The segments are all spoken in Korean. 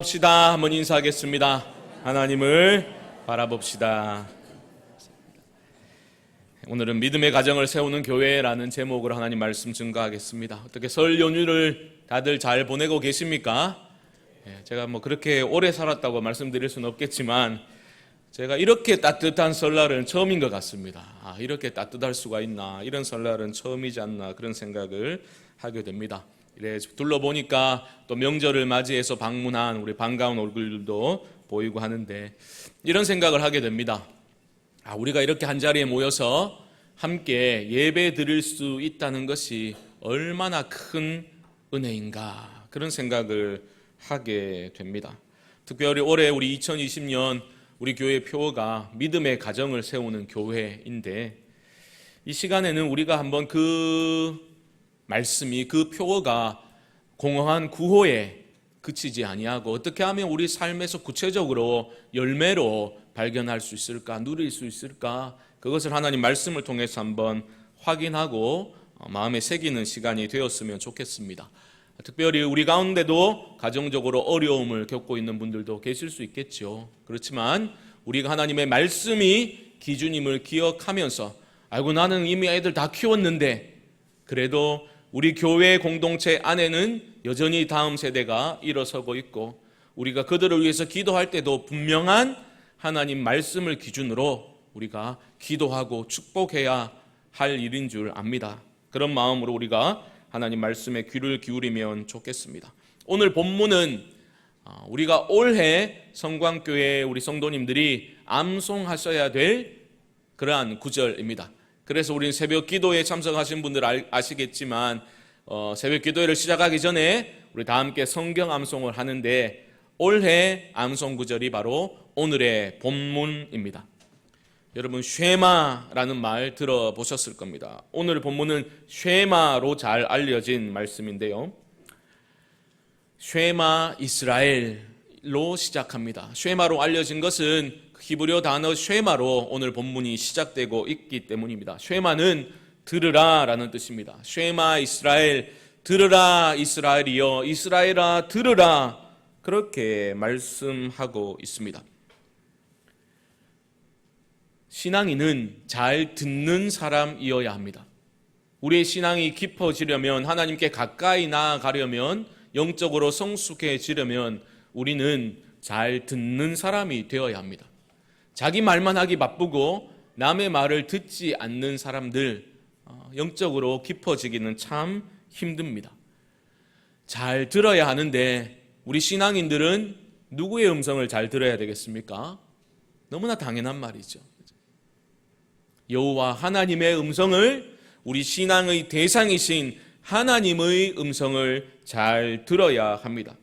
봅시다. 한번 인사하겠습니다. 하나님을 바라봅시다. 오늘은 믿음의 가정을 세우는 교회라는 제목으로 하나님 말씀 증거하겠습니다. 어떻게 설 연휴를 다들 잘 보내고 계십니까? 제가 그렇게 오래 살았다고 말씀드릴 수는 없겠지만 제가 이렇게 따뜻한 설날은 처음인 것 같습니다. 이렇게 따뜻할 수가 있나, 이런 설날은 처음이지 않나, 그런 생각을 하게 됩니다. 이래 둘러보니까 또 명절을 맞이해서 방문한 우리 반가운 얼굴들도 보이고 하는데 이런 생각을 하게 됩니다. 우리가 이렇게 한자리에 모여서 함께 예배 드릴 수 있다는 것이 얼마나 큰 은혜인가, 그런 생각을 하게 됩니다. 특별히 올해 우리 2020년 우리 교회 표어가 믿음의 가정을 세우는 교회인데, 이 시간에는 우리가 한번 그 말씀이, 그 표어가 공허한 구호에 그치지 아니하고 어떻게 하면 우리 삶에서 구체적으로 열매로 발견할 수 있을까, 누릴 수 있을까, 그것을 하나님 말씀을 통해서 한번 확인하고 마음에 새기는 시간이 되었으면 좋겠습니다. 특별히 우리 가운데도 가정적으로 어려움을 겪고 있는 분들도 계실 수 있겠죠. 그렇지만 우리가 하나님의 말씀이 기준임을 기억하면서, 아이고 나는 이미 애들 다 키웠는데, 그래도 우리 교회 공동체 안에는 여전히 다음 세대가 일어서고 있고, 우리가 그들을 위해서 기도할 때도 분명한 하나님 말씀을 기준으로 우리가 기도하고 축복해야 할 일인 줄 압니다. 그런 마음으로 우리가 하나님 말씀에 귀를 기울이면 좋겠습니다. 오늘 본문은 우리가 올해 성광교회 우리 성도님들이 암송하셔야 될 그러한 구절입니다. 그래서 우리는 새벽 기도에 참석하신 분들 아시겠지만 새벽 기도회를 시작하기 전에 우리 다 함께 성경 암송을 하는데, 올해 암송 구절이 바로 오늘의 본문입니다. 여러분 쉐마라는 말 들어보셨을 겁니다. 오늘 본문은 쉐마로 잘 알려진 말씀인데요, 쉐마 이스라엘로 시작합니다. 쉐마로 알려진 것은 히브리어 단어 쉐마로 오늘 본문이 시작되고 있기 때문입니다. 쉐마는 들으라 라는 뜻입니다. 쉐마 이스라엘, 들으라 이스라엘이여, 이스라엘아 들으라, 그렇게 말씀하고 있습니다. 신앙인은 잘 듣는 사람이어야 합니다. 우리의 신앙이 깊어지려면, 하나님께 가까이 나아가려면, 영적으로 성숙해지려면 우리는 잘 듣는 사람이 되어야 합니다. 자기 말만 하기 바쁘고 남의 말을 듣지 않는 사람들, 영적으로 깊어지기는 참 힘듭니다. 잘 들어야 하는데 우리 신앙인들은 누구의 음성을 잘 들어야 되겠습니까? 너무나 당연한 말이죠. 여호와 하나님의 음성을, 우리 신앙의 대상이신 하나님의 음성을 잘 들어야 합니다.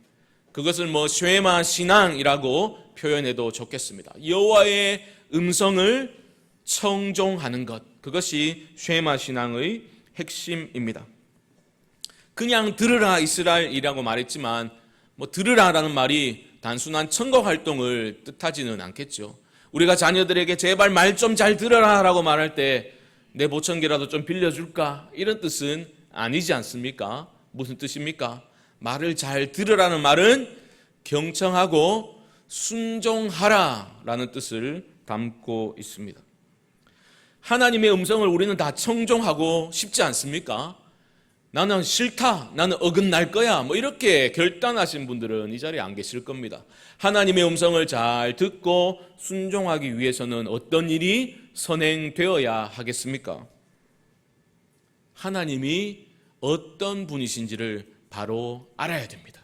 그것을 쉐마 신앙이라고 표현해도 좋겠습니다. 여호와의 음성을 청종하는 것, 그것이 쉐마 신앙의 핵심입니다. 그냥 들으라 이스라엘이라고 말했지만 들으라라는 말이 단순한 청거 활동을 뜻하지는 않겠죠. 우리가 자녀들에게 제발 말 좀 잘 들어라 라고 말할 때 내 보청기라도 좀 빌려줄까, 이런 뜻은 아니지 않습니까? 무슨 뜻입니까? 말을 잘 들으라는 말은 경청하고 순종하라 라는 뜻을 담고 있습니다. 하나님의 음성을 우리는 다 청종하고 싶지 않습니까? 나는 싫다, 나는 어긋날 거야, 이렇게 결단하신 분들은 이 자리에 안 계실 겁니다. 하나님의 음성을 잘 듣고 순종하기 위해서는 어떤 일이 선행되어야 하겠습니까? 하나님이 어떤 분이신지를 바로 알아야 됩니다.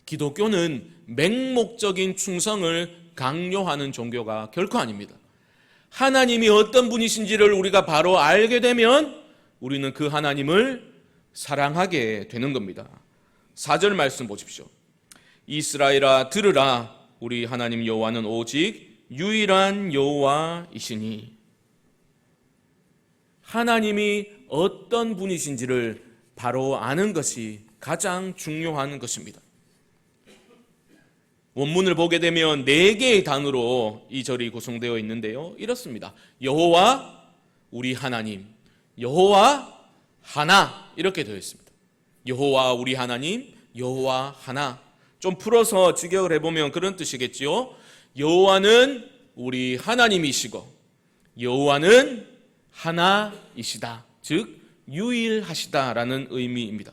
기독교는 맹목적인 충성을 강요하는 종교가 결코 아닙니다. 하나님이 어떤 분이신지를 우리가 바로 알게 되면 우리는 그 하나님을 사랑하게 되는 겁니다. 4절 말씀 보십시오. 이스라엘아 들으라, 우리 하나님 여호와는 오직 유일한 여호와이시니. 하나님이 어떤 분이신지를 바로 아는 것이 가장 중요한 것입니다. 원문을 보게 되면 4개의 단어로 이 절이 구성되어 있는데요, 이렇습니다. 여호와 우리 하나님, 여호와 하나, 이렇게 되어 있습니다. 여호와 우리 하나님, 여호와 하나. 좀 풀어서 직역을 해보면 그런 뜻이겠지요. 여호와는 우리 하나님이시고 여호와는 하나이시다. 즉 유일하시다라는 의미입니다.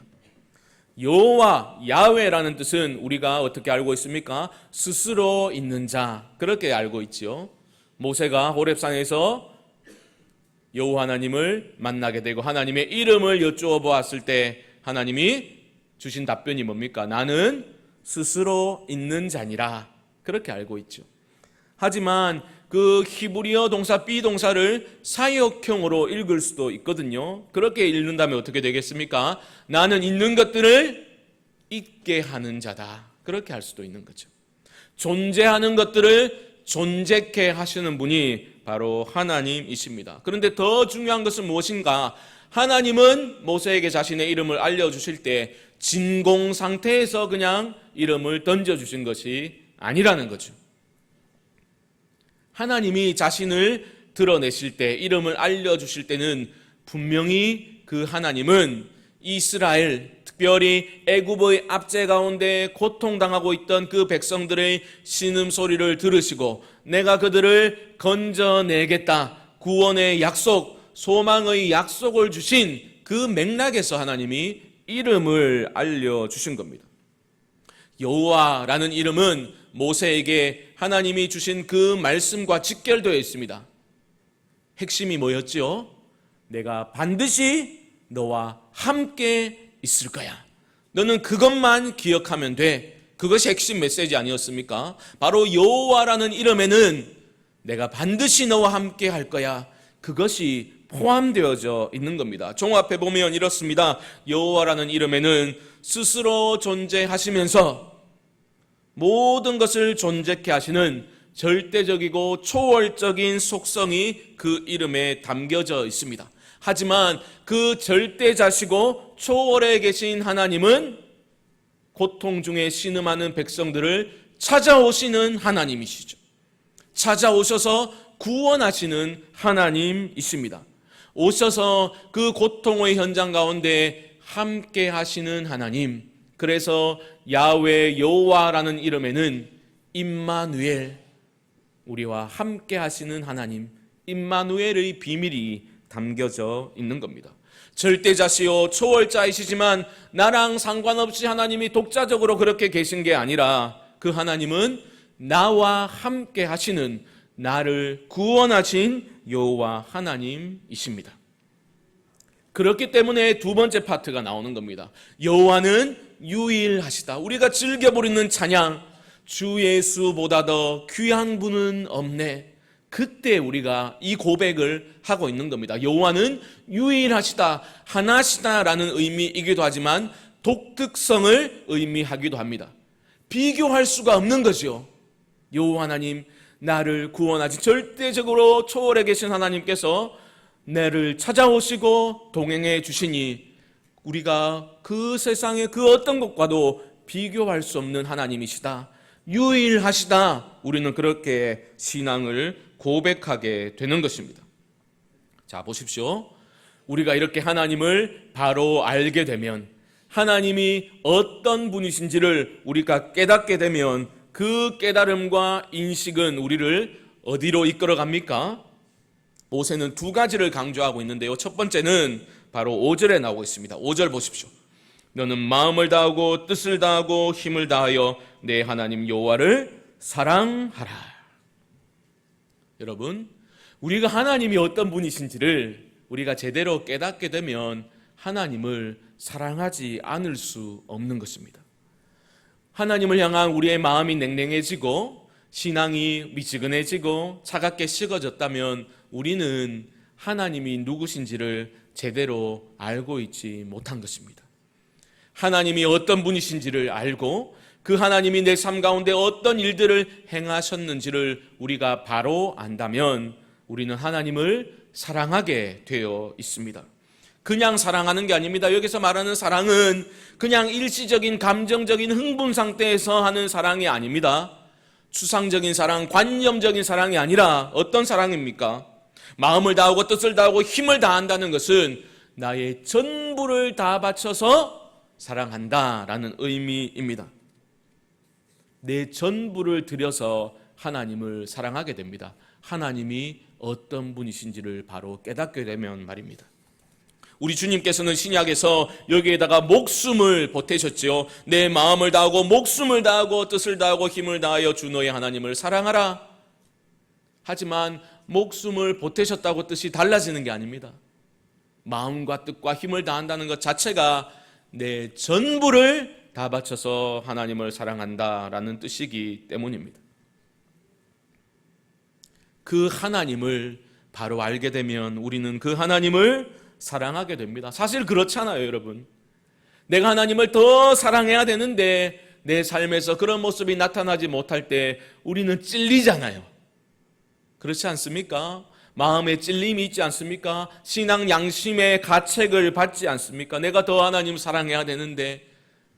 여호와, 야훼라는 뜻은 우리가 어떻게 알고 있습니까? 스스로 있는 자, 그렇게 알고 있지요. 모세가 호렙산에서 여호와 하나님을 만나게 되고 하나님의 이름을 여쭈어 보았을 때 하나님이 주신 답변이 뭡니까? 나는 스스로 있는 자니라. 그렇게 알고 있죠. 하지만 그 히브리어 동사 비동사를 사역형으로 읽을 수도 있거든요. 그렇게 읽는다면 어떻게 되겠습니까? 나는 있는 것들을 있게 하는 자다. 그렇게 할 수도 있는 거죠. 존재하는 것들을 존재케 하시는 분이 바로 하나님이십니다. 그런데 더 중요한 것은 무엇인가? 하나님은 모세에게 자신의 이름을 알려주실 때 진공 상태에서 그냥 이름을 던져주신 것이 아니라는 거죠. 하나님이 자신을 드러내실 때, 이름을 알려주실 때는 분명히 그 하나님은 이스라엘, 특별히 애굽의 압제 가운데 고통당하고 있던 그 백성들의 신음소리를 들으시고 내가 그들을 건져내겠다, 구원의 약속, 소망의 약속을 주신 그 맥락에서 하나님이 이름을 알려주신 겁니다. 여호와라는 이름은 모세에게 하나님이 주신 그 말씀과 직결되어 있습니다. 핵심이 뭐였죠? 내가 반드시 너와 함께 있을 거야. 너는 그것만 기억하면 돼. 그것이 핵심 메시지 아니었습니까? 바로 여호와라는 이름에는 내가 반드시 너와 함께 할 거야. 그것이 포함되어져 있는 겁니다. 종합해 보면 이렇습니다. 여호와라는 이름에는 스스로 존재하시면서 모든 것을 존재케 하시는 절대적이고 초월적인 속성이 그 이름에 담겨져 있습니다. 하지만 그 절대자시고 초월에 계신 하나님은 고통 중에 신음하는 백성들을 찾아오시는 하나님이시죠. 찾아오셔서 구원하시는 하나님이십니다. 오셔서 그 고통의 현장 가운데 함께 하시는 하나님. 그래서 야훼 여호와라는 이름에는 임마누엘, 우리와 함께 하시는 하나님, 임마누엘의 비밀이 담겨져 있는 겁니다. 절대자시요 초월자이시지만 나랑 상관없이 하나님이 독자적으로 그렇게 계신 게 아니라 그 하나님은 나와 함께 하시는, 나를 구원하신 여호와 하나님이십니다. 그렇기 때문에 두 번째 파트가 나오는 겁니다. 여호와는 유일하시다. 우리가 즐겨 부르는 찬양, 주 예수보다 더 귀한 분은 없네. 그때 우리가 이 고백을 하고 있는 겁니다. 여호와는 유일하시다, 하나시다라는 의미이기도 하지만 독특성을 의미하기도 합니다. 비교할 수가 없는 거죠. 여호와 하나님, 나를 구원하신 절대적으로 초월해 계신 하나님께서 나를 찾아오시고 동행해 주시니 우리가 그 세상의 그 어떤 것과도 비교할 수 없는 하나님이시다, 유일하시다. 우리는 그렇게 신앙을 고백하게 되는 것입니다. 자, 보십시오. 우리가 이렇게 하나님을 바로 알게 되면, 하나님이 어떤 분이신지를 우리가 깨닫게 되면 그 깨달음과 인식은 우리를 어디로 이끌어 갑니까? 모세는 두 가지를 강조하고 있는데요. 첫 번째는 바로 5절에 나오고 있습니다. 5절 보십시오. 너는 마음을 다하고 뜻을 다하고 힘을 다하여 내 하나님 여호와를 사랑하라. 여러분, 우리가 하나님이 어떤 분이신지를 우리가 제대로 깨닫게 되면 하나님을 사랑하지 않을 수 없는 것입니다. 하나님을 향한 우리의 마음이 냉랭해지고 신앙이 미지근해지고 차갑게 식어졌다면 우리는 하나님이 누구신지를 제대로 알고 있지 못한 것입니다. 하나님이 어떤 분이신지를 알고 그 하나님이 내 삶 가운데 어떤 일들을 행하셨는지를 우리가 바로 안다면 우리는 하나님을 사랑하게 되어 있습니다. 그냥 사랑하는 게 아닙니다. 여기서 말하는 사랑은 그냥 일시적인 감정적인 흥분 상태에서 하는 사랑이 아닙니다. 추상적인 사랑, 관념적인 사랑이 아니라 어떤 사랑입니까? 마음을 다하고 뜻을 다하고 힘을 다한다는 것은 나의 전부를 다 바쳐서 사랑한다라는 의미입니다. 내 전부를 들여서 하나님을 사랑하게 됩니다. 하나님이 어떤 분이신지를 바로 깨닫게 되면 말입니다. 우리 주님께서는 신약에서 여기에다가 목숨을 보태셨지요. 내 마음을 다하고 목숨을 다하고 뜻을 다하고 힘을 다하여 주 너의 하나님을 사랑하라. 하지만 목숨을 보태셨다고 뜻이 달라지는 게 아닙니다. 마음과 뜻과 힘을 다한다는 것 자체가 내 전부를 다 바쳐서 하나님을 사랑한다라는 뜻이기 때문입니다. 그 하나님을 바로 알게 되면 우리는 그 하나님을 사랑하게 됩니다. 사실 그렇잖아요, 여러분. 내가 하나님을 더 사랑해야 되는데 내 삶에서 그런 모습이 나타나지 못할 때 우리는 찔리잖아요. 그렇지 않습니까? 마음에 찔림이 있지 않습니까? 신앙 양심의 가책을 받지 않습니까? 내가 더 하나님 사랑해야 되는데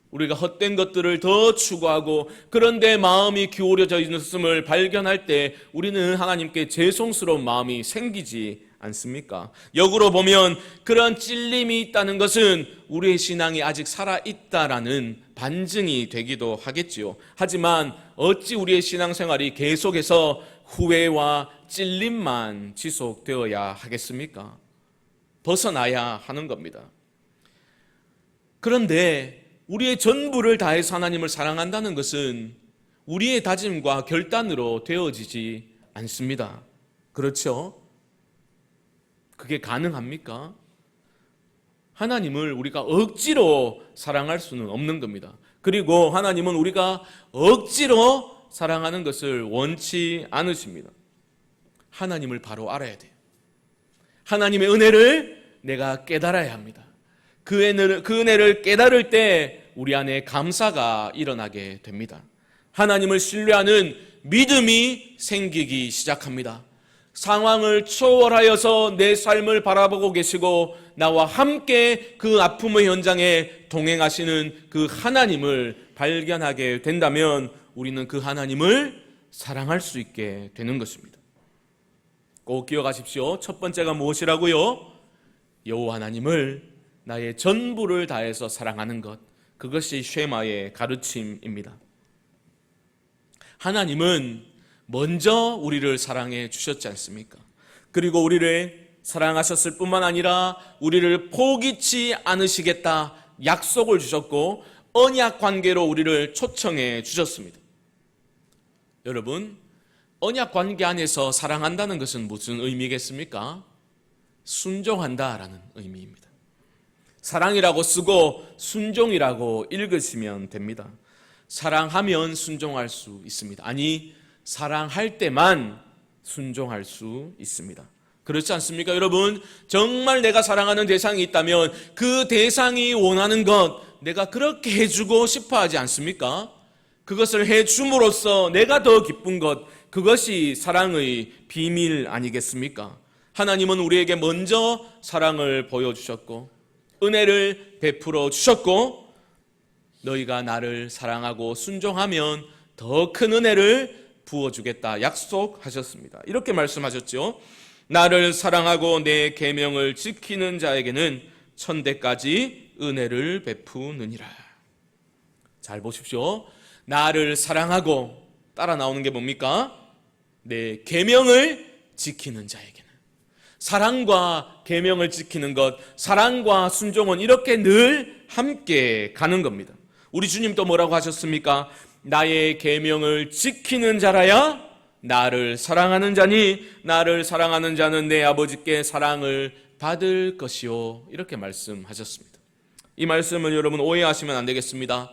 우리가 헛된 것들을 더 추구하고 그런데 마음이 기울어져 있음을 발견할 때 우리는 하나님께 죄송스러운 마음이 생기지 않습니까? 역으로 보면 그런 찔림이 있다는 것은 우리의 신앙이 아직 살아있다라는 반증이 되기도 하겠지요. 하지만 어찌 우리의 신앙생활이 계속해서 후회와 찔림만 지속되어야 하겠습니까? 벗어나야 하는 겁니다. 그런데 우리의 전부를 다해서 하나님을 사랑한다는 것은 우리의 다짐과 결단으로 되어지지 않습니다. 그렇죠? 그게 가능합니까? 하나님을 우리가 억지로 사랑할 수는 없는 겁니다. 그리고 하나님은 우리가 억지로 사랑하는 것을 원치 않으십니다. 하나님을 바로 알아야 돼요. 하나님의 은혜를 내가 깨달아야 합니다. 그 은혜를 깨달을 때 우리 안에 감사가 일어나게 됩니다. 하나님을 신뢰하는 믿음이 생기기 시작합니다. 상황을 초월하여서 내 삶을 바라보고 계시고 나와 함께 그 아픔의 현장에 동행하시는 그 하나님을 발견하게 된다면 우리는 그 하나님을 사랑할 수 있게 되는 것입니다. 꼭 기억하십시오. 첫 번째가 무엇이라고요? 여호와 하나님을 나의 전부를 다해서 사랑하는 것, 그것이 쉐마의 가르침입니다. 하나님은 먼저 우리를 사랑해 주셨지 않습니까? 그리고 우리를 사랑하셨을 뿐만 아니라 우리를 포기치 않으시겠다 약속을 주셨고 언약 관계로 우리를 초청해 주셨습니다. 여러분, 언약 관계 안에서 사랑한다는 것은 무슨 의미겠습니까? 순종한다라는 의미입니다. 사랑이라고 쓰고 순종이라고 읽으시면 됩니다. 사랑하면 순종할 수 있습니다. 아니, 사랑할 때만 순종할 수 있습니다. 그렇지 않습니까? 여러분, 정말 내가 사랑하는 대상이 있다면 그 대상이 원하는 것 내가 그렇게 해주고 싶어 하지 않습니까? 그것을 해줌으로써 내가 더 기쁜 것, 그것이 사랑의 비밀 아니겠습니까? 하나님은 우리에게 먼저 사랑을 보여주셨고 은혜를 베풀어 주셨고 너희가 나를 사랑하고 순종하면 더 큰 은혜를 부어주겠다 약속하셨습니다. 이렇게 말씀하셨죠. 나를 사랑하고 내 계명을 지키는 자에게는 천대까지 은혜를 베푸느니라. 잘 보십시오. 나를 사랑하고 따라 나오는 게 뭡니까? 내 계명을 지키는 자에게는. 사랑과 계명을 지키는 것, 사랑과 순종은 이렇게 늘 함께 가는 겁니다. 우리 주님 또 뭐라고 하셨습니까? 나의 계명을 지키는 자라야 나를 사랑하는 자니 나를 사랑하는 자는 내 아버지께 사랑을 받을 것이요. 이렇게 말씀하셨습니다. 이 말씀을 여러분 오해하시면 안 되겠습니다.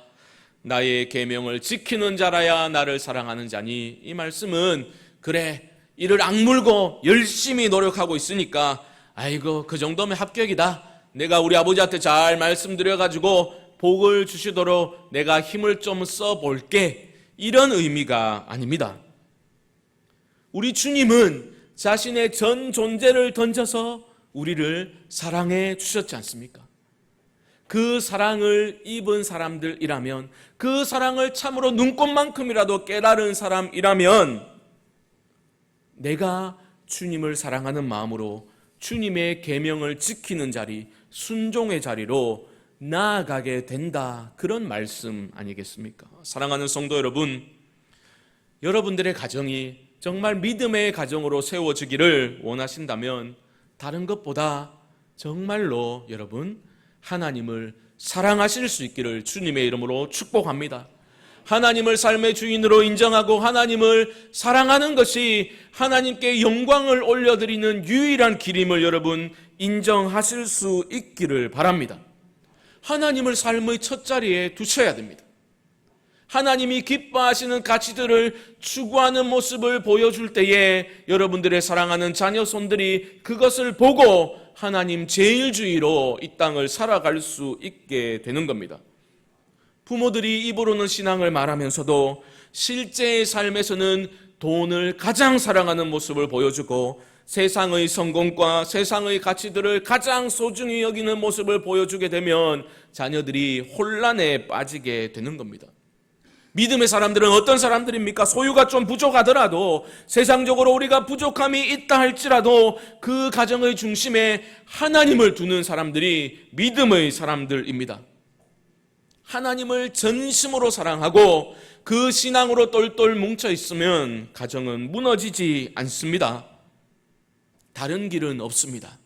나의 계명을 지키는 자라야 나를 사랑하는 자니, 이 말씀은 그래 이를 악물고 열심히 노력하고 있으니까 아이고 그 정도면 합격이다, 내가 우리 아버지한테 잘 말씀드려가지고 복을 주시도록 내가 힘을 좀 써볼게, 이런 의미가 아닙니다. 우리 주님은 자신의 전 존재를 던져서 우리를 사랑해 주셨지 않습니까? 그 사랑을 입은 사람들이라면, 그 사랑을 참으로 눈꽃만큼이라도 깨달은 사람이라면 내가 주님을 사랑하는 마음으로 주님의 계명을 지키는 자리, 순종의 자리로 나아가게 된다, 그런 말씀 아니겠습니까? 사랑하는 성도 여러분, 여러분들의 가정이 정말 믿음의 가정으로 세워지기를 원하신다면 다른 것보다 정말로 여러분 하나님을 사랑하실 수 있기를 주님의 이름으로 축복합니다. 하나님을 삶의 주인으로 인정하고 하나님을 사랑하는 것이 하나님께 영광을 올려드리는 유일한 길임을 여러분 인정하실 수 있기를 바랍니다. 하나님을 삶의 첫 자리에 두셔야 됩니다. 하나님이 기뻐하시는 가치들을 추구하는 모습을 보여줄 때에 여러분들의 사랑하는 자녀 손들이 그것을 보고 하나님 제일주의로 이 땅을 살아갈 수 있게 되는 겁니다. 부모들이 입으로는 신앙을 말하면서도 실제의 삶에서는 돈을 가장 사랑하는 모습을 보여주고 세상의 성공과 세상의 가치들을 가장 소중히 여기는 모습을 보여주게 되면 자녀들이 혼란에 빠지게 되는 겁니다. 믿음의 사람들은 어떤 사람들입니까? 소유가 좀 부족하더라도 세상적으로 우리가 부족함이 있다 할지라도 그 가정의 중심에 하나님을 두는 사람들이 믿음의 사람들입니다. 하나님을 전심으로 사랑하고 그 신앙으로 똘똘 뭉쳐 있으면 가정은 무너지지 않습니다. 다른 길은 없습니다.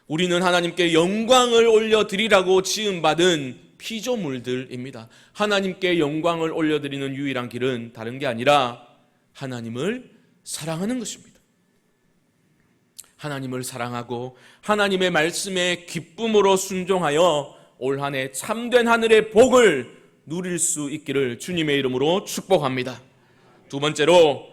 우리는 하나님께 영광을 올려드리라고 지음받은 피조물들입니다. 하나님께 영광을 올려드리는 유일한 길은 다른 게 아니라 하나님을 사랑하는 것입니다. 하나님을 사랑하고 하나님의 말씀에 기쁨으로 순종하여 올 한 해 참된 하늘의 복을 누릴 수 있기를 주님의 이름으로 축복합니다. 두 번째로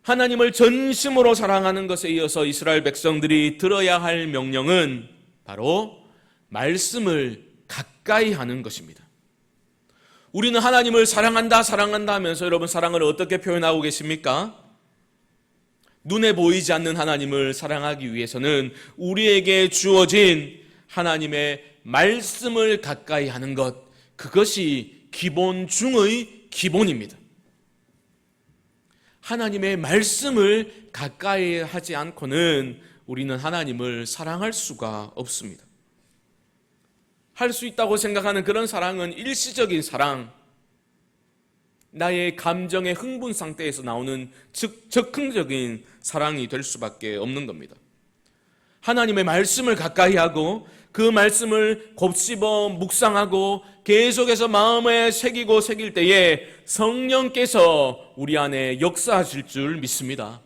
하나님을 전심으로 사랑하는 것에 이어서 이스라엘 백성들이 들어야 할 명령은 바로 말씀을 가까이 하는 것입니다. 우리는 하나님을 사랑한다 하면서 여러분 사랑을 어떻게 표현하고 계십니까? 눈에 보이지 않는 하나님을 사랑하기 위해서는 우리에게 주어진 하나님의 말씀을 가까이 하는 것, 그것이 기본 중의 기본입니다. 하나님의 말씀을 가까이 하지 않고는 우리는 하나님을 사랑할 수가 없습니다. 할 수 있다고 생각하는 그런 사랑은 일시적인 사랑, 나의 감정의 흥분 상태에서 나오는 즉흥적인 사랑이 될 수밖에 없는 겁니다. 하나님의 말씀을 가까이 하고 그 말씀을 곱씹어 묵상하고 계속해서 마음에 새길 때에 성령께서 우리 안에 역사하실 줄 믿습니다.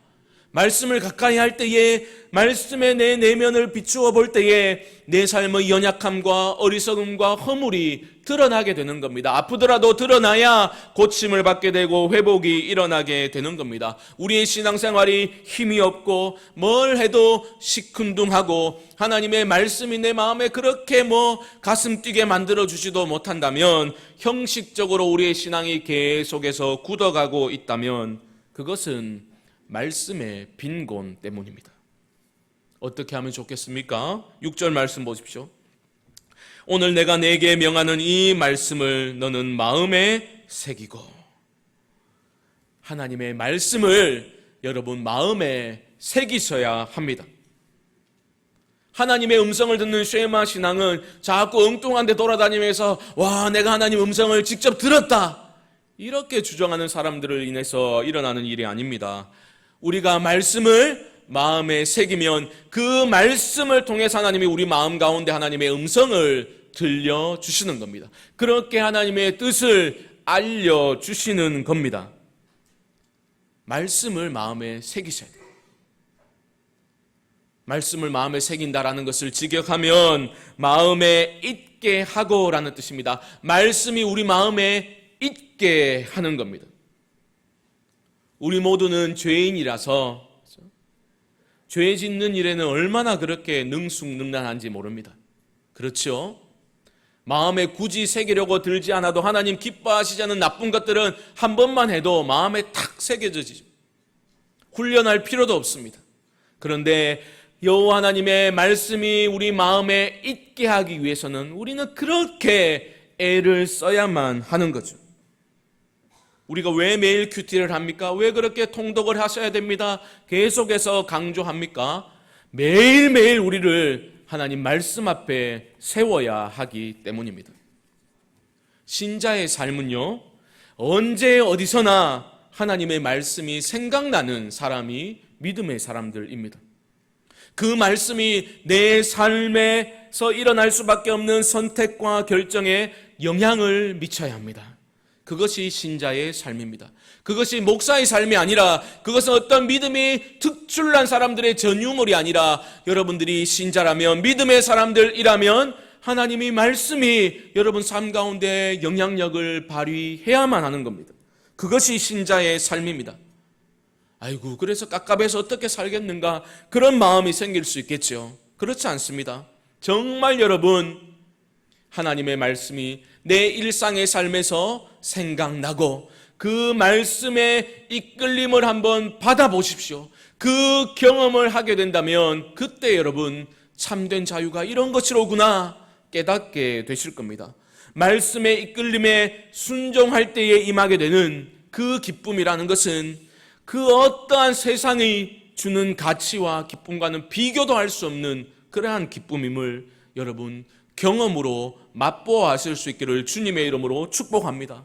말씀을 가까이 할 때에 말씀의 내 내면을 비추어 볼 때에 내 삶의 연약함과 어리석음과 허물이 드러나게 되는 겁니다. 아프더라도 드러나야 고침을 받게 되고 회복이 일어나게 되는 겁니다. 우리의 신앙생활이 힘이 없고 뭘 해도 시큰둥하고 하나님의 말씀이 내 마음에 그렇게 가슴 뛰게 만들어주지도 못한다면, 형식적으로 우리의 신앙이 계속해서 굳어가고 있다면 그것은 말씀의 빈곤 때문입니다. 어떻게 하면 좋겠습니까? 6절 말씀 보십시오. 오늘 내가 네게 명하는 이 말씀을 너는 마음에 새기고. 하나님의 말씀을 여러분 마음에 새기셔야 합니다. 하나님의 음성을 듣는 쉐마 신앙은 자꾸 엉뚱한 데 돌아다니면서 내가 하나님 음성을 직접 들었다, 이렇게 주장하는 사람들을 인해서 일어나는 일이 아닙니다. 우리가 말씀을 마음에 새기면 그 말씀을 통해서 하나님이 우리 마음 가운데 하나님의 음성을 들려주시는 겁니다. 그렇게 하나님의 뜻을 알려주시는 겁니다. 말씀을 마음에 새기셔야 돼요. 말씀을 마음에 새긴다라는 것을 직역하면 마음에 있게 하고라는 뜻입니다. 말씀이 우리 마음에 있게 하는 겁니다. 우리 모두는 죄인이라서 죄 짓는 일에는 얼마나 그렇게 능숙능란한지 모릅니다. 그렇죠? 마음에 굳이 새기려고 들지 않아도 하나님 기뻐하시지 않은 나쁜 것들은 한 번만 해도 마음에 탁 새겨지죠. 훈련할 필요도 없습니다. 그런데 여호와 하나님의 말씀이 우리 마음에 있게 하기 위해서는 우리는 그렇게 애를 써야만 하는 거죠. 우리가 왜 매일 큐티를 합니까? 왜 그렇게 통독을 하셔야 됩니다? 계속해서 강조합니까? 매일매일 우리를 하나님 말씀 앞에 세워야 하기 때문입니다. 신자의 삶은요, 언제 어디서나 하나님의 말씀이 생각나는 사람이 믿음의 사람들입니다. 그 말씀이 내 삶에서 일어날 수밖에 없는 선택과 결정에 영향을 미쳐야 합니다. 그것이 신자의 삶입니다. 그것이 목사의 삶이 아니라, 그것은 어떤 믿음이 특출난 사람들의 전유물이 아니라, 여러분들이 신자라면, 믿음의 사람들이라면 하나님의 말씀이 여러분 삶 가운데 영향력을 발휘해야만 하는 겁니다. 그것이 신자의 삶입니다. 아이고, 그래서 깝깝해서 어떻게 살겠는가, 그런 마음이 생길 수 있겠죠. 그렇지 않습니다. 정말 여러분, 하나님의 말씀이 내 일상의 삶에서 생각나고 그 말씀의 이끌림을 한번 받아보십시오. 그 경험을 하게 된다면 그때 여러분, 참된 자유가 이런 것이로구나 깨닫게 되실 겁니다. 말씀의 이끌림에 순종할 때에 임하게 되는 그 기쁨이라는 것은 그 어떠한 세상이 주는 가치와 기쁨과는 비교도 할 수 없는 그러한 기쁨임을 여러분 경험으로 맛보아하실 수 있기를 주님의 이름으로 축복합니다.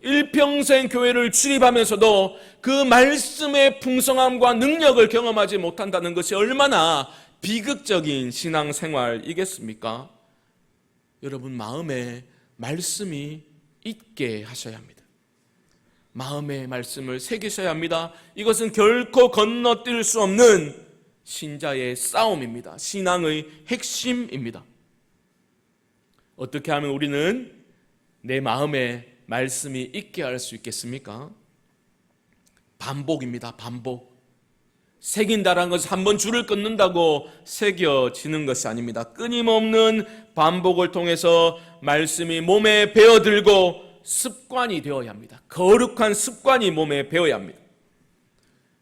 일평생 교회를 출입하면서도 그 말씀의 풍성함과 능력을 경험하지 못한다는 것이 얼마나 비극적인 신앙생활이겠습니까? 여러분, 마음에 말씀이 있게 하셔야 합니다. 마음의 말씀을 새기셔야 합니다. 이것은 결코 건너뛸 수 없는 신자의 싸움입니다. 신앙의 핵심입니다. 어떻게 하면 우리는 내 마음에 말씀이 있게 할 수 있겠습니까? 반복입니다. 반복. 새긴다라는 것은 한번 줄을 끊는다고 새겨지는 것이 아닙니다. 끊임없는 반복을 통해서 말씀이 몸에 배어들고 습관이 되어야 합니다. 거룩한 습관이 몸에 배어야 합니다.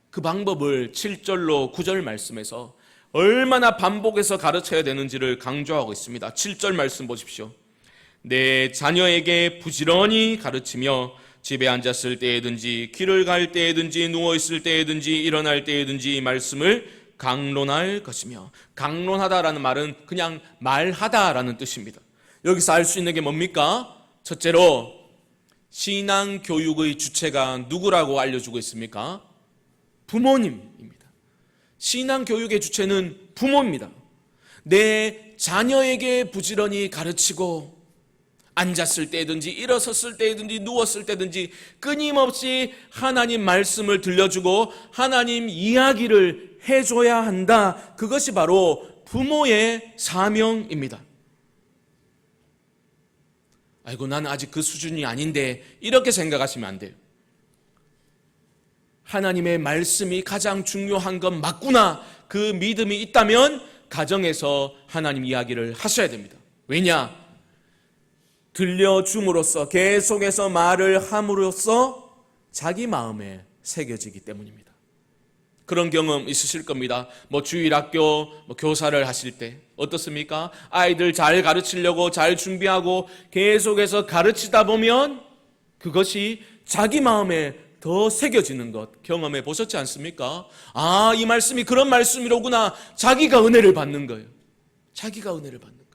그 방법을 7절로 9절 말씀에서 얼마나 반복해서 가르쳐야 되는지를 강조하고 있습니다. 7절 말씀 보십시오. 내 자녀에게 부지런히 가르치며 집에 앉았을 때에든지 길을 갈 때에든지 누워있을 때에든지 일어날 때에든지 이 말씀을 강론할 것이며, 강론하다라는 말은 그냥 말하다라는 뜻입니다. 여기서 알 수 있는 게 뭡니까? 첫째로 신앙교육의 주체가 누구라고 알려주고 있습니까? 부모님입니다. 신앙교육의 주체는 부모입니다. 내 자녀에게 부지런히 가르치고 앉았을 때든지 일어섰을 때든지 누웠을 때든지 끊임없이 하나님 말씀을 들려주고 하나님 이야기를 해줘야 한다. 그것이 바로 부모의 사명입니다. 아이고, 나는 아직 그 수준이 아닌데 이렇게 생각하시면 안 돼요. 하나님의 말씀이 가장 중요한 건 맞구나, 그 믿음이 있다면 가정에서 하나님 이야기를 하셔야 됩니다. 왜냐? 들려줌으로써, 계속해서 말을 함으로써 자기 마음에 새겨지기 때문입니다. 그런 경험 있으실 겁니다. 주일학교 교사를 하실 때 어떻습니까? 아이들 잘 가르치려고 잘 준비하고 계속해서 가르치다 보면 그것이 자기 마음에 더 새겨지는 것 경험해 보셨지 않습니까? 아, 이 말씀이 그런 말씀이로구나. 자기가 은혜를 받는 거예요. 자기가 은혜를 받는 거예요.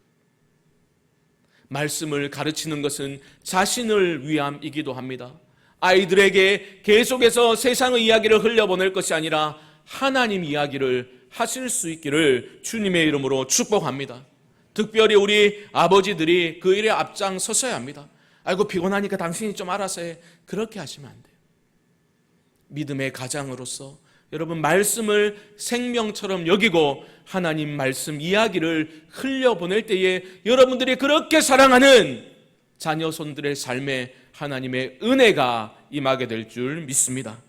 말씀을 가르치는 것은 자신을 위함이기도 합니다. 아이들에게 계속해서 세상의 이야기를 흘려보낼 것이 아니라 하나님 이야기를 하실 수 있기를 주님의 이름으로 축복합니다. 특별히 우리 아버지들이 그 일에 앞장서셔야 합니다. 아이고, 피곤하니까 당신이 좀 알아서 해. 그렇게 하시면 안 돼요. 믿음의 가장으로서 여러분, 말씀을 생명처럼 여기고 하나님 말씀 이야기를 흘려보낼 때에 여러분들이 그렇게 사랑하는 자녀손들의 삶에 하나님의 은혜가 임하게 될 줄 믿습니다.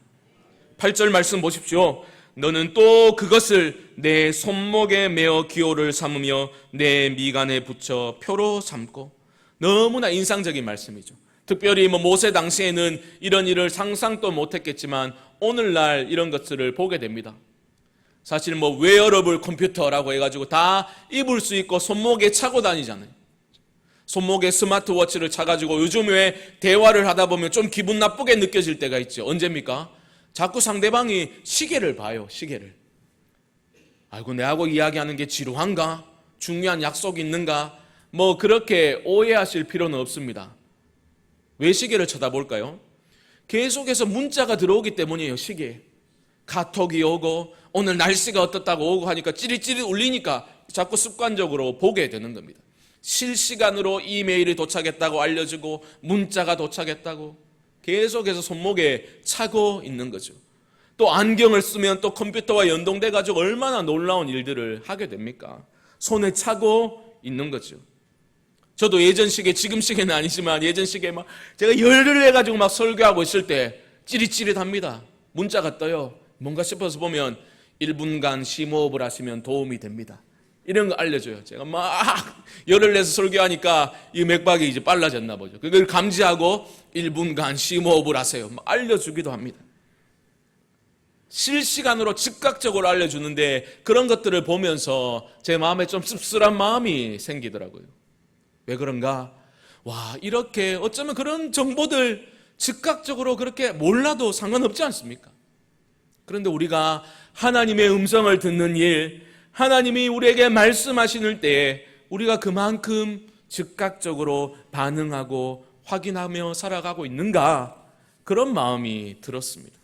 8절 말씀 보십시오. 너는 또 그것을 내 손목에 메어 기호를 삼으며 내 미간에 붙여 표로 삼고. 너무나 인상적인 말씀이죠. 특별히 모세 당시에는 이런 일을 상상도 못했겠지만 오늘날 이런 것들을 보게 됩니다. 사실 웨어러블 컴퓨터라고 해가지고 다 입을 수 있고 손목에 차고 다니잖아요. 손목에 스마트워치를 차가지고 요즘 왜 대화를 하다 보면 좀 기분 나쁘게 느껴질 때가 있죠. 언제입니까? 자꾸 상대방이 시계를 봐요. 시계를. 아이고, 내하고 이야기하는 게 지루한가? 중요한 약속이 있는가? 그렇게 오해하실 필요는 없습니다. 왜 시계를 쳐다볼까요? 계속해서 문자가 들어오기 때문이에요. 시계에 카톡이 오고 오늘 날씨가 어떻다고 오고 하니까 찌릿찌릿 울리니까 자꾸 습관적으로 보게 되는 겁니다. 실시간으로 이메일이 도착했다고 알려주고 문자가 도착했다고 계속해서 손목에 차고 있는 거죠. 또 안경을 쓰면 또 컴퓨터와 연동돼 가지고 얼마나 놀라운 일들을 하게 됩니까? 손에 차고 있는 거죠. 저도 예전 시계, 지금 시계는 아니지만 예전 시계에 막 제가 열을 내가지고 막 설교하고 있을 때 찌릿찌릿합니다. 문자가 떠요. 뭔가 싶어서 보면 1분간 심호흡을 하시면 도움이 됩니다. 이런 거 알려줘요. 제가 막 열을 내서 설교하니까 이 맥박이 이제 빨라졌나 보죠. 그걸 감지하고 1분간 심호흡을 하세요. 알려주기도 합니다. 실시간으로 즉각적으로 알려주는데 그런 것들을 보면서 제 마음에 좀 씁쓸한 마음이 생기더라고요. 왜 그런가? 와, 이렇게 어쩌면 그런 정보들 즉각적으로 그렇게 몰라도 상관없지 않습니까? 그런데 우리가 하나님의 음성을 듣는 일, 하나님이 우리에게 말씀하시는 때에 우리가 그만큼 즉각적으로 반응하고 확인하며 살아가고 있는가? 그런 마음이 들었습니다.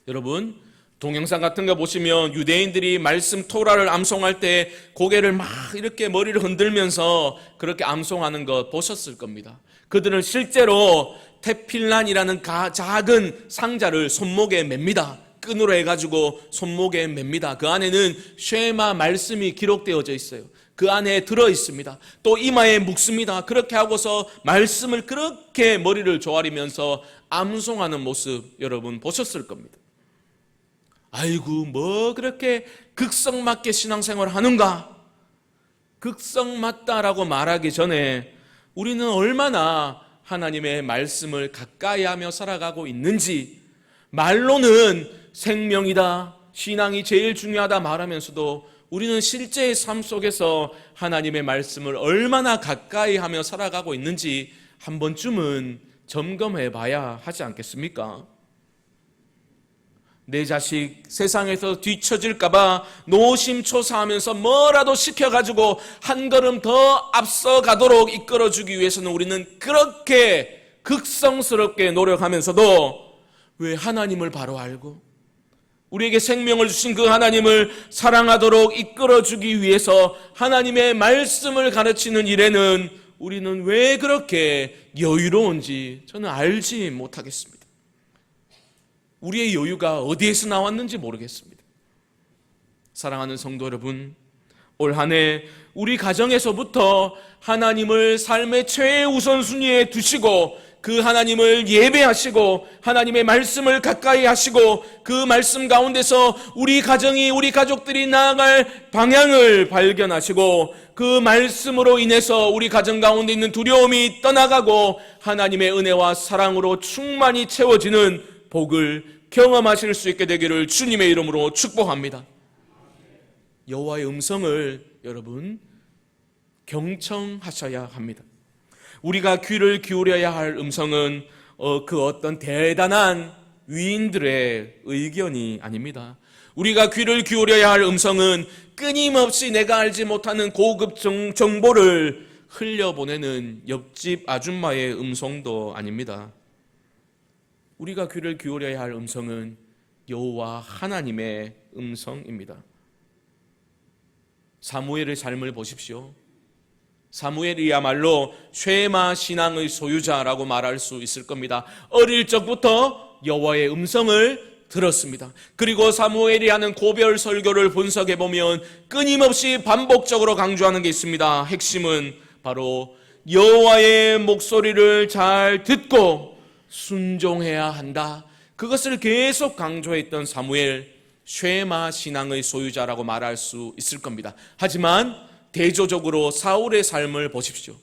여러분, 동영상 같은 거 보시면 유대인들이 말씀 토라를 암송할 때 고개를 막 이렇게 머리를 흔들면서 그렇게 암송하는 거 보셨을 겁니다. 그들은 실제로 테필란이라는 작은 상자를 손목에 맵니다. 끈으로 해가지고 손목에 맵니다. 그 안에는 쉐마 말씀이 기록되어져 있어요. 그 안에 들어있습니다. 또 이마에 묶습니다. 그렇게 하고서 말씀을 그렇게 머리를 조아리면서 암송하는 모습 여러분 보셨을 겁니다. 아이고 뭐 그렇게 극성맞게 신앙생활을 하는가? 극성맞다라고 말하기 전에 우리는 얼마나 하나님의 말씀을 가까이 하며 살아가고 있는지, 말로는 생명이다, 신앙이 제일 중요하다 말하면서도 우리는 실제의 삶 속에서 하나님의 말씀을 얼마나 가까이 하며 살아가고 있는지 한 번쯤은 점검해 봐야 하지 않겠습니까? 내 자식 세상에서 뒤처질까봐 노심초사하면서 뭐라도 시켜가지고 한 걸음 더 앞서가도록 이끌어주기 위해서는 우리는 그렇게 극성스럽게 노력하면서도 왜 하나님을 바로 알고 우리에게 생명을 주신 그 하나님을 사랑하도록 이끌어주기 위해서 하나님의 말씀을 가르치는 일에는 우리는 왜 그렇게 여유로운지 저는 알지 못하겠습니다. 우리의 여유가 어디에서 나왔는지 모르겠습니다. 사랑하는 성도 여러분, 올 한 해 우리 가정에서부터 하나님을 삶의 최우선순위에 두시고 그 하나님을 예배하시고 하나님의 말씀을 가까이 하시고 그 말씀 가운데서 우리 가정이, 우리 가족들이 나아갈 방향을 발견하시고 그 말씀으로 인해서 우리 가정 가운데 있는 두려움이 떠나가고 하나님의 은혜와 사랑으로 충만히 채워지는 복을 경험하실 수 있게 되기를 주님의 이름으로 축복합니다. 여호와의 음성을 여러분 경청하셔야 합니다. 우리가 귀를 기울여야 할 음성은 그 어떤 대단한 위인들의 의견이 아닙니다. 우리가 귀를 기울여야 할 음성은 끊임없이 내가 알지 못하는 고급 정보를 흘려보내는 옆집 아줌마의 음성도 아닙니다. 우리가 귀를 기울여야 할 음성은 여호와 하나님의 음성입니다. 사무엘의 삶을 보십시오. 사무엘이야말로 쉐마 신앙의 소유자라고 말할 수 있을 겁니다. 어릴 적부터 여호와의 음성을 들었습니다. 그리고 사무엘이 하는 고별 설교를 분석해 보면 끊임없이 반복적으로 강조하는 게 있습니다. 핵심은 바로 여호와의 목소리를 잘 듣고 순종해야 한다. 그것을 계속 강조했던 사무엘, 쉐마 신앙의 소유자라고 말할 수 있을 겁니다. 하지만 대조적으로 사울의 삶을 보십시오.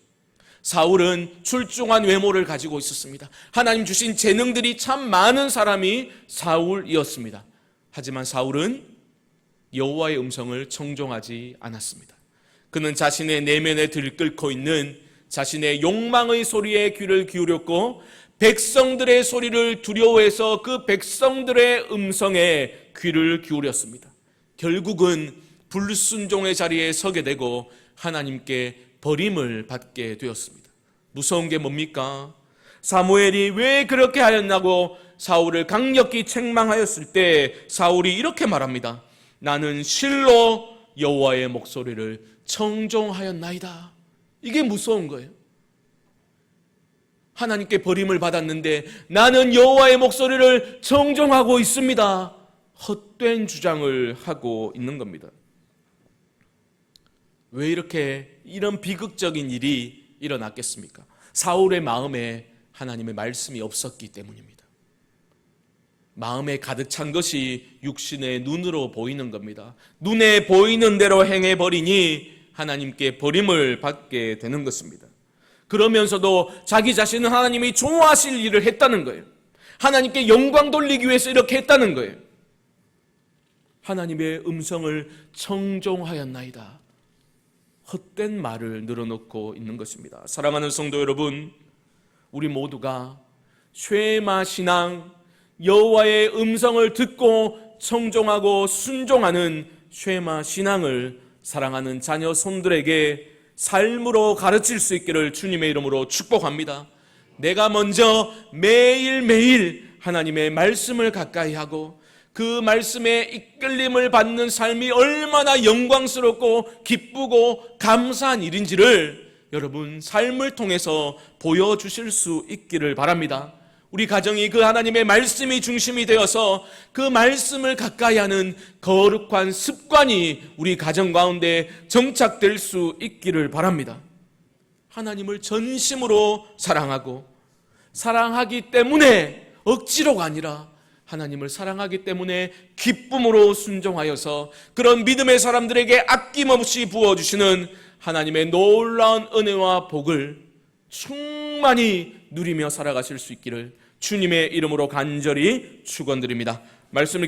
사울은 출중한 외모를 가지고 있었습니다. 하나님 주신 재능들이 참 많은 사람이 사울이었습니다. 하지만 사울은 여호와의 음성을 청종하지 않았습니다. 그는 자신의 내면에 들끓고 있는 자신의 욕망의 소리에 귀를 기울였고 백성들의 소리를 두려워해서 그 백성들의 음성에 귀를 기울였습니다. 결국은 불순종의 자리에 서게 되고 하나님께 버림을 받게 되었습니다. 무서운 게 뭡니까? 사무엘이 왜 그렇게 하였냐고 사울을 강력히 책망하였을 때 사울이 이렇게 말합니다. 나는 실로 여호와의 목소리를 청종하였나이다. 이게 무서운 거예요. 하나님께 버림을 받았는데 나는 여호와의 목소리를 청종하고 있습니다. 헛된 주장을 하고 있는 겁니다. 왜 이렇게 이런 비극적인 일이 일어났겠습니까? 사울의 마음에 하나님의 말씀이 없었기 때문입니다. 마음에 가득 찬 것이 육신의 눈으로 보이는 겁니다. 눈에 보이는 대로 행해버리니 하나님께 버림을 받게 되는 것입니다. 그러면서도 자기 자신은 하나님이 좋아하실 일을 했다는 거예요. 하나님께 영광 돌리기 위해서 이렇게 했다는 거예요. 하나님의 음성을 청종하였나이다. 헛된 말을 늘어놓고 있는 것입니다. 사랑하는 성도 여러분, 우리 모두가 쉐마 신앙, 여호와의 음성을 듣고 청종하고 순종하는 쉐마 신앙을 사랑하는 자녀 손들에게 삶으로 가르칠 수 있기를 주님의 이름으로 축복합니다. 내가 먼저 매일매일 하나님의 말씀을 가까이 하고 그 말씀에 이끌림을 받는 삶이 얼마나 영광스럽고 기쁘고 감사한 일인지를 여러분 삶을 통해서 보여주실 수 있기를 바랍니다. 우리 가정이 그 하나님의 말씀이 중심이 되어서 그 말씀을 가까이 하는 거룩한 습관이 우리 가정 가운데 정착될 수 있기를 바랍니다. 하나님을 전심으로 사랑하고 사랑하기 때문에 억지로가 아니라 하나님을 사랑하기 때문에 기쁨으로 순종하여서 그런 믿음의 사람들에게 아낌없이 부어주시는 하나님의 놀라운 은혜와 복을 충만히 누리며 살아가실 수 있기를 주님의 이름으로 간절히 축원드립니다. 말씀을